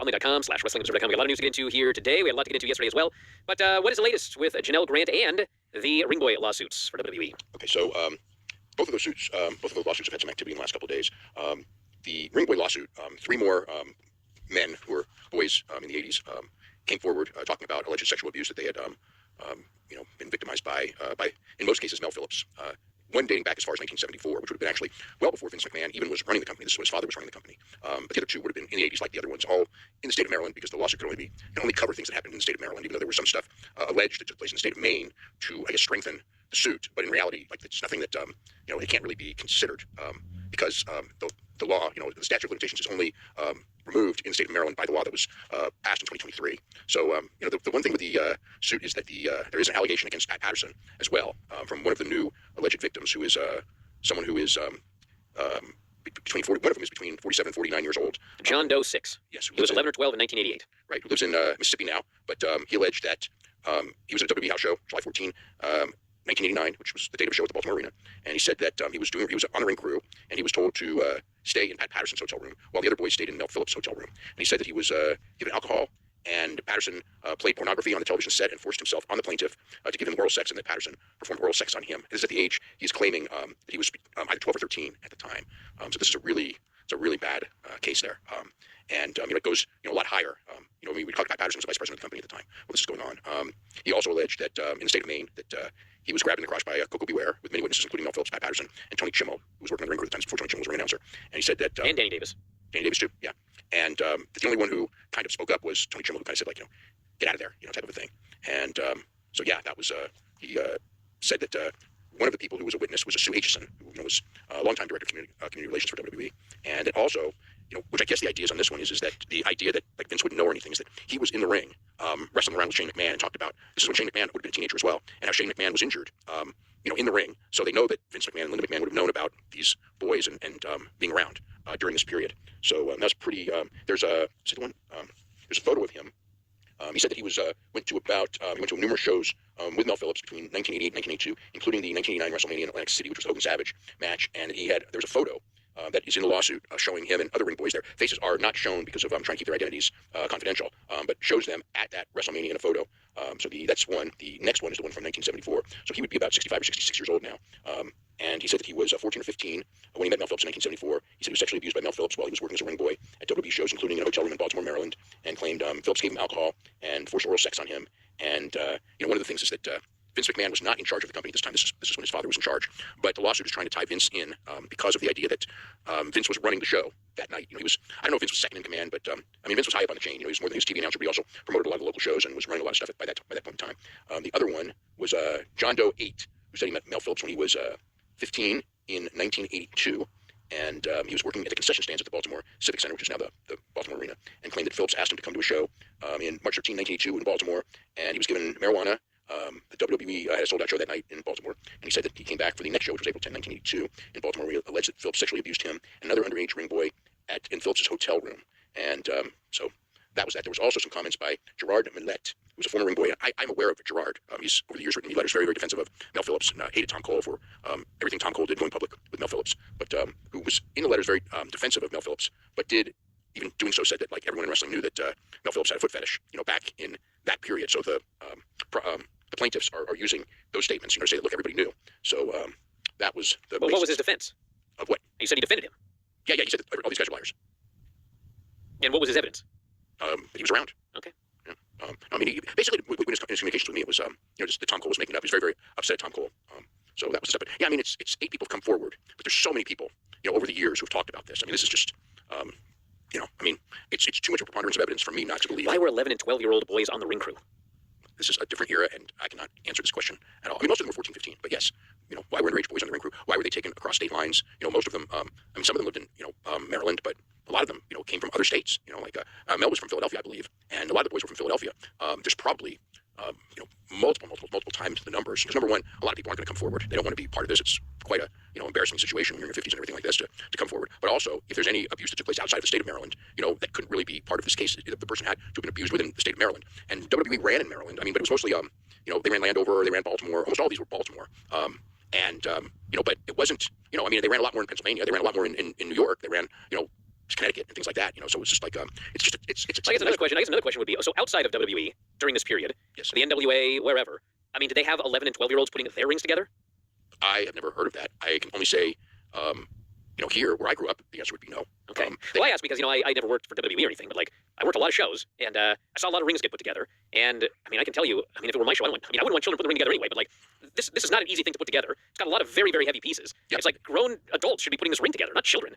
allname.com/wrestlingobserver.com. We got a lot of news to get into here today. We had a lot to get into yesterday as well. But what is the latest with Janelle Grant and the Ring Boy lawsuits for WWE? Okay, so both of those lawsuits have had some activity in the last couple of days. The Ring Boy lawsuit, three more men who were boys in the 80s came forward talking about alleged sexual abuse that they had been victimized by in most cases Mel Phillips. One dating back as far as 1974, which would have been actually well before Vince McMahon even was running the company. This is when his father was running the company. But the other two would have been in the 80s, like the other ones, all in the state of Maryland, because the lawsuit can only cover things that happened in the state of Maryland, even though there was some stuff alleged that took place in the state of Maine to, I guess, strengthen the suit. But in reality, like, it's nothing that it can't really be considered because the law, the statute of limitations is only removed in the state of Maryland by the law that was passed in 2023. So, the one thing with the suit is that there is an allegation against Pat Patterson as well from one of the new alleged victims, who is someone who is one of them is between 47 and 49 years old. John Doe 6. Yes. He was 11 or 12 in 1988. Right, who lives in Mississippi now, but he alleged that he was at a WWE house show, July 14, 1989, which was the date of a show at the Baltimore Arena, and he said that he was on the ring crew, and he was told to stay in Pat Patterson's hotel room while the other boys stayed in Mel Phillips' hotel room. And he said that he was given alcohol, and Patterson played pornography on the television set and forced himself on the plaintiff to give him oral sex, and that Patterson performed oral sex on him. This is at the age he's claiming that he was either 12 or 13 at the time. So this is a really bad case there. It goes a lot higher. We talked about Patterson was the vice president of the company at the time when this is going on. He also alleged that in the state of Maine that he was grabbed in the crotch by Coco Beware with many witnesses, including Mel Phillips, Pat Patterson, and Tony Chimmo, who was working on the ring crew at the time before Tony Chimmo was a ring announcer. And he said that and Danny Davis. Danny Davis too, yeah. And the only one who kind of spoke up was Tony Chimmo, who kind of said, get out of there, type of a thing. And that was he said that one of the people who was a witness was Sue Aitchison, who was a longtime director of community relations for WWE, and that also, which I guess the idea is on this one is that the idea that Vince wouldn't know or anything is that he was in the ring wrestling around with Shane McMahon and talked about this is when Shane McMahon would have been a teenager as well, and how Shane McMahon was injured, in the ring. So they know that Vince McMahon and Linda McMahon would have known about these boys and being around during this period. So that's pretty. There's a photo of him. He said that he went to numerous shows with Mel Phillips between 1988 and 1982, including the 1989 WrestleMania in Atlantic City, which was the Hogan Savage match. And there's a photo that is in the lawsuit showing him and other ring boys. Their faces are not shown because of trying to keep their identities confidential, but shows them at that WrestleMania in a photo. That's one. The next one is the one from 1974. So he would be about 65 or 66 years old now. And he said that he was 14 or 15 when he met Mel Phillips in 1974. He said he was sexually abused by Mel Phillips while he was working as a ring boy at WWE shows, including in a hotel room in Baltimore, Maryland, and claimed Phillips gave him alcohol and forced oral sex on him. And one of the things is that Vince McMahon was not in charge of the company at this time. This is when his father was in charge. But the lawsuit is trying to tie Vince in because of the idea that Vince was running the show that night. I don't know if Vince was second in command, but Vince was high up on the chain. He was more than his TV announcer, but he also promoted a lot of the local shows and was running a lot of stuff by that point in time. The other one was John Doe 8, who said he met Mel Phillips when he was 15 in 1982. And he was working at the concession stands at the Baltimore Civic Center, which is now the Baltimore Arena, and claimed that Phillips asked him to come to a show in March 13, 1982 in Baltimore, and he was given marijuana. The WWE had a sold-out show that night in Baltimore, and he said that he came back for the next show, which was April 10, 1982, in Baltimore, where he alleged that Phillips sexually abused him and another underage ring boy in Phillips' hotel room. And so that was that. There was also some comments by Gerard Millette, who was a former ring boy. I'm aware of Gerard. He's over the years written me letters very, very defensive of Mel Phillips and hated Tom Cole for everything Tom Cole did going public with Mel Phillips, but who was in the letters very defensive of Mel Phillips, but did, even doing so, said that everyone in wrestling knew that Mel Phillips had a foot fetish, back in that period. So the plaintiffs are using those statements, to say that, look, everybody knew. So that was the. Well, what was his defense? Of what? He said he defended him. Yeah, he said that all these guys are liars. And what was his evidence? That he was around. Okay. Yeah. He basically, in his communications with me, it was, just that Tom Cole was making it up. He was very, very upset at Tom Cole. So that was the stuff. But yeah, it's 8 people have come forward, but there's so many people, over the years who've talked about this. This is just, it's too much of a preponderance of evidence for me not to believe. Why were 11 and 12-year-old boys on the ring crew? This is a different era, and I cannot answer this question at all. Most of them were 14, 15, but yes, why were underage boys on the ring crew? Why were they taken across state lines? Most of them, some of them lived in, Maryland, but a lot of them, came from other states. Mel was from Philadelphia, I believe, and a lot of the boys were from Philadelphia. There's probably, multiple times the numbers. Because number one, a lot of people aren't going to come forward. They don't want to be part of this. It's quite a, embarrassing situation when you're in your 50s and everything like this to come forward. But also, if there's any abuse that took place outside of the state of Maryland, that couldn't really be part of this case. The person had to have been abused within the state of Maryland. And WWE ran in Maryland. But it was mostly, they ran Landover, they ran Baltimore. Almost all these were Baltimore. But it wasn't, they ran a lot more in Pennsylvania. They ran a lot more in New York. They ran, Connecticut and things like that. So it's just like it's I guess another question. I guess another question would be: so outside of WWE during this period, yes. the NWA, wherever. I mean, did they have 11 and 12-year-olds putting their rings together? I have never heard of that. I can only say, here where I grew up, the answer would be no. Okay. Well, I asked because I never worked for WWE or anything, but like I worked a lot of shows, and I saw a lot of rings get put together. And I mean, I can tell you, if it were my show, I wouldn't want children putting the ring together anyway. But like, this is not an easy thing to put together. It's got a lot of very, very heavy pieces. Yep. It's like grown adults should be putting this ring together, not children.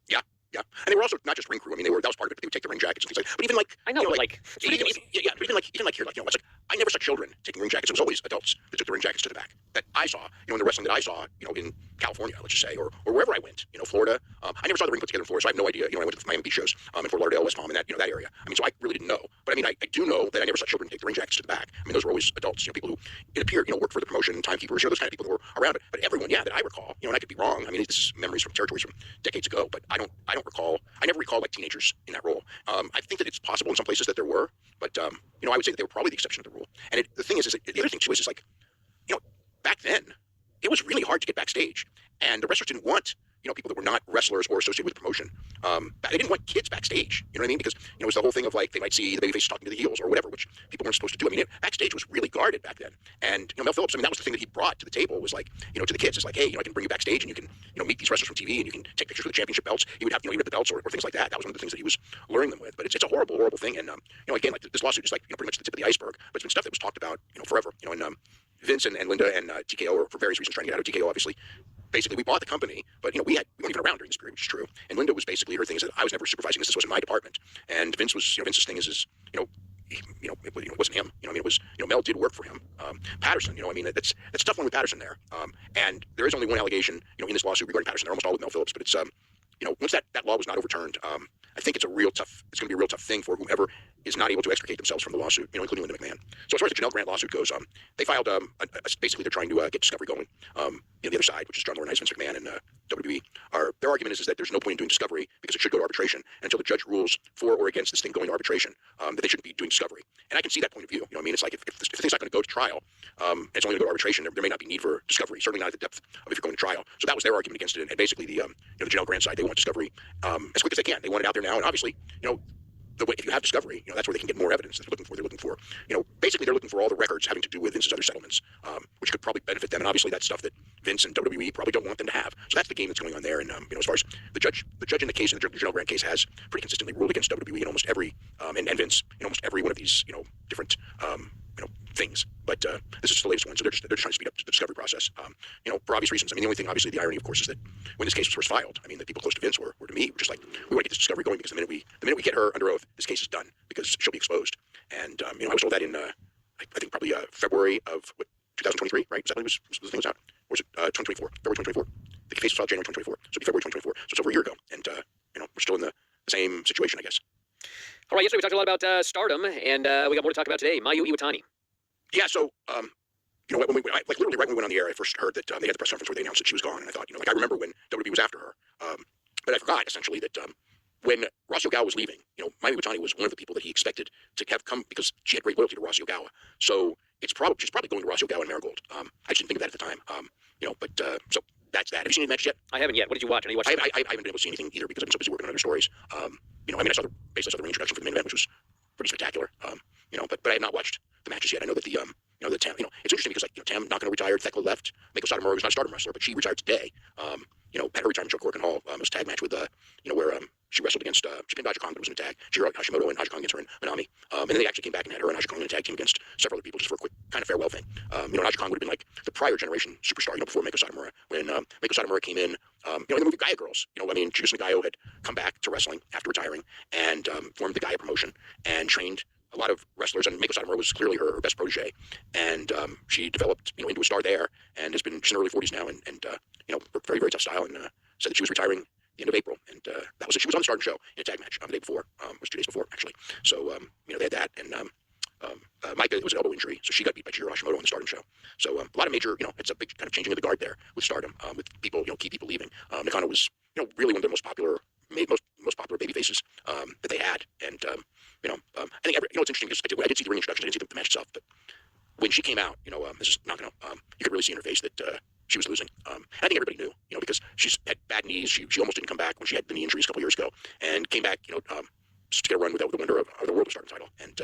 Yeah. Yeah, and they were also not just ring crew. I mean, that was part of it. But they would take the ring jackets and things like. But even like I know, but like but even like here, it's like I never saw children taking ring jackets. It was always adults that took the ring jackets to the back. That I saw, in the wrestling that I saw, in California, let's just say, or wherever I went, Florida. I never saw the ring put together in Florida, so I have no idea. I went to the Miami Beach shows in Fort Lauderdale, West Palm, and that area. I mean, so I really didn't know. But I mean, I do know that I never saw children take the ring jackets to the back. I mean, those were always adults. People who it appeared, worked for the promotion, timekeepers, those kind of people who were around it. But everyone, that I recall, and I could be wrong. I mean, this is memories from territories from decades ago, but I don't recall. I never recall like teenagers in that role. I think that it's possible in some places that there were, but I would say that they were probably the exception to the rule. And the thing is the other thing too is like, back then it was really hard to get backstage, and the wrestlers didn't want people that were not wrestlers or associated with the promotion. They didn't want kids backstage. You know what I mean? Because it was the whole thing of like they might see the babyface talking to the heels or whatever, which people weren't supposed to do. I mean, backstage was really guarded back then. And Mel Phillips, I mean, that was the thing that he brought to the table was like, to the kids, it's like, hey, I can bring you backstage and you can meet these wrestlers from TV and you can take pictures with the championship belts. He would have the belts or things like that. That was one of the things that he was luring them with. But it's a horrible, horrible thing. And again, like this lawsuit is like pretty much the tip of the iceberg. But it's been stuff that was talked about forever. And Vince and Linda and TKO, or for various reasons trying to get out of TKO, obviously. Basically, we bought the company, but we weren't even around during this period, which is true. And Linda was basically, her thing is that I was never supervising this. This wasn't my department. And Vince was, Vince's thing is it wasn't him. It was, Mel did work for him. Patterson, I mean, that's a tough one with Patterson there. And there is only one allegation, in this lawsuit regarding Patterson. They're almost all with Mel Phillips, but it's, once that law was not overturned, I think it's going to be a real tough thing for whomever is not able to extricate themselves from the lawsuit, including Linda McMahon. So as far as the Janelle Grant lawsuit goes, they filed, basically they're trying to get discovery going. The other side, which is John Laurinaitis, Vince McMahon, and WWE, their argument is that there's no point in doing discovery because it should go to arbitration. And until the judge rules for or against this thing going to arbitration, that they shouldn't be doing discovery. And I can see that point of view. It's like if the thing's not going to go to trial, and it's only going to go to arbitration, there may not be need for discovery, certainly not at the depth of if you're going to trial. So that was their argument against it. And basically the Janelle Grant side, they want discovery as quick as they can. They want it out there now. And obviously, if you have discovery, that's where they can get more evidence that they're looking for. Basically they're looking for all the records having to do with Vince's other settlements, which could probably benefit them. And obviously that's stuff that Vince and WWE probably don't want them to have. So that's the game that's going on there. And as far as the judge in the case, in the Janelle Grant case, has pretty consistently ruled against WWE in almost every, and Vince in almost every one of these, different, things. But this is just the latest one. So they're just trying to speed up the discovery process. For obvious reasons. I mean, the only thing, obviously, the irony, of course, is that when this case was first filed, I mean, the people close to Vince were to me, were just like, we want to get this discovery going because the minute we get her under oath, this case is done because she'll be exposed. And I was told that in I think probably February of 2023, right? Exactly, was the thing was out, or was it 2024? February 2024. The case was filed January 2024, so it'll be February 2024. So it's over a year ago, and we're still in the same situation, I guess. All right, yesterday we talked a lot about Stardom, and we got more to talk about today. Mayu Iwatani. Yeah, so when literally right when we went on the air, I first heard that they had the press conference where they announced that she was gone, and I thought, I remember when WWE was after her, but I forgot essentially that when Rossy Ogawa was leaving, Mayu Iwatani was one of the people that he expected to have come because she had great loyalty to Rossy Ogawa. So she's probably going to Rossy Ogawa and Marigold. I just didn't think of that at the time, so that's that. Have you seen any matches yet? I haven't yet. What did you watch? I haven't been able to see anything either because I've been so busy working on other stories. I saw the reintroduction for the main event, which was pretty spectacular. But I have not watched the matches yet. I know that the Tam, it's interesting because Tam not going to retire. Thekla left. Meiko Satomura was not a Stardom wrestler, but she retired today. Had her retirement show at Korakuen Hall. It was a tag match with where she wrestled against she pinned Aja Kong, but it was in a tag. Chihiro Hashimoto and Aja Kong against her and Manami. And then they actually came back and had her and Aja Kong in a tag team against several other people just for a quick kind of farewell thing. Aja Kong would have been like the prior generation superstar, before Meiko Satomura. When Meiko Satomura came in, in the movie Gaia Girls, Chigusa Nagayo had come back to wrestling after retiring and formed the Gaia promotion and trained a lot of wrestlers, and Meiko Satomura was clearly her best protege, and she developed into a star there, and she's in her early 40s now, and worked very, very tough style, and said that she was retiring at the end of April, and that was it. She was on the Stardom show in a tag match the day before, was 2 days before actually. So they had that, and Micah, it was an elbow injury, so she got beat by Chihiro Hashimoto on the Stardom show. So a lot of major, it's a big kind of changing of the guard there with Stardom, with people, key people leaving. Nakano was, really one of the most popular baby faces that they had, and I think it's interesting because I did see the ring introduction, I didn't see the match itself, but when she came out, this is not gonna, you could really see in her face that she was losing. I think everybody knew, because she's had bad knees. She almost didn't come back when she had the knee injuries a couple years ago, and came back, just to get a run with the winner of the World Starting title, and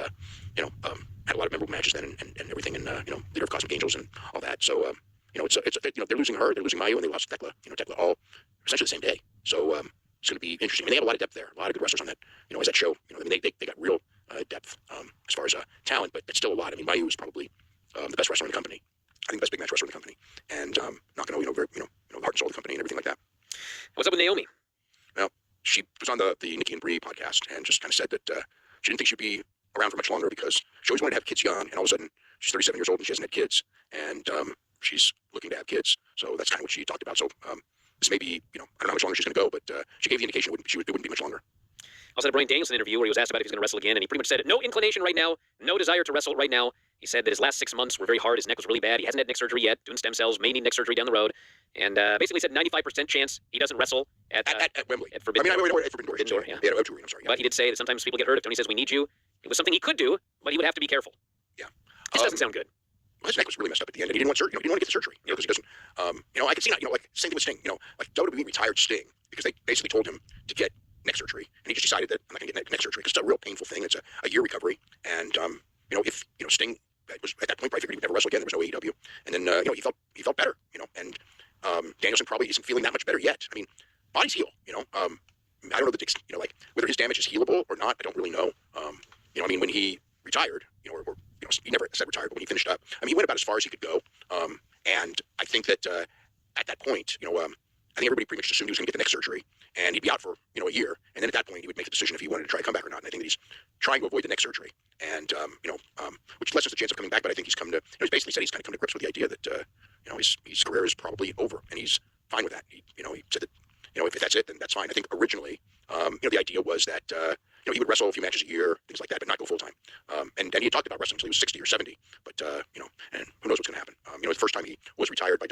had a lot of memorable matches then, and everything, and leader of Cosmic Angels and all that. So they're losing her, they're losing Mayu, and they lost Tekla, Tekla all essentially the same day. So it's going to be interesting. I mean, they have a lot of depth there, a lot of good wrestlers on that, as that show. I mean, they got real depth as far as talent, but it's still a lot. I mean, Mayu is probably the best wrestler in the company. I think the best big match wrestler in the company, and not going to, the heart and soul of the company and everything like that. What's up with Naomi? Well, she was on the Nikki and Brie podcast and just kind of said that she didn't think she'd be around for much longer because she always wanted to have kids young, and all of a sudden she's 37 years old and she hasn't had kids, and she's looking to have kids. So that's kind of what she talked about. So this may be, I don't know how much longer she's going to go, but she gave the indication it wouldn't be much longer. I also had a Brian Danielson interview where he was asked about if he's going to wrestle again, and he pretty much said, no inclination right now, no desire to wrestle right now. He said that his last 6 months were very hard. His neck was really bad. He hasn't had neck surgery yet, doing stem cells, may need neck surgery down the road. And basically said 95% chance he doesn't wrestle at Wembley. At Forbidden Door. At Forbidden Door. Forbidden Door, yeah. Yeah, I'm sorry. Yeah. But he did say that sometimes people get hurt. If Tony says we need you, it was something he could do, but he would have to be careful. Yeah. This doesn't sound good. Well, his neck was really messed up at the end, and he didn't want surgery. He didn't want to get the surgery, because he doesn't. I can see that. Like same thing with Sting. Like WWE retired Sting because they basically told him to get neck surgery, and he just decided that I'm not going to get neck surgery because it's a real painful thing. It's a year recovery, and if Sting was at that point probably figured he would never wrestle again. There was no AEW, and then he felt better, and Danielson probably isn't feeling that much better yet. I mean, bodies heal, I don't know like whether his damage is healable or not. I don't really know. I mean, when he retired, or he never said retired, but when he finished up, I mean, he went about as far as he could go. And I think that at that point, I think everybody pretty much just assumed he was going to get the neck surgery, and he'd be out for a year, and then at that point he would make the decision if he wanted to try to come back or not. And I think that he's trying to avoid the neck surgery, and which lessens the chance of coming back. But I think he's come to, he's basically said he's kind of come to grips with the idea that his career is probably over, and he's fine with that. He said that if that's it, then that's fine. I think originally, the idea was that he would wrestle a few matches a year, things like that, but not go full time. And he had talked about wrestling until he was 60 or 70, but and who knows what's going to happen. The first time he was retired by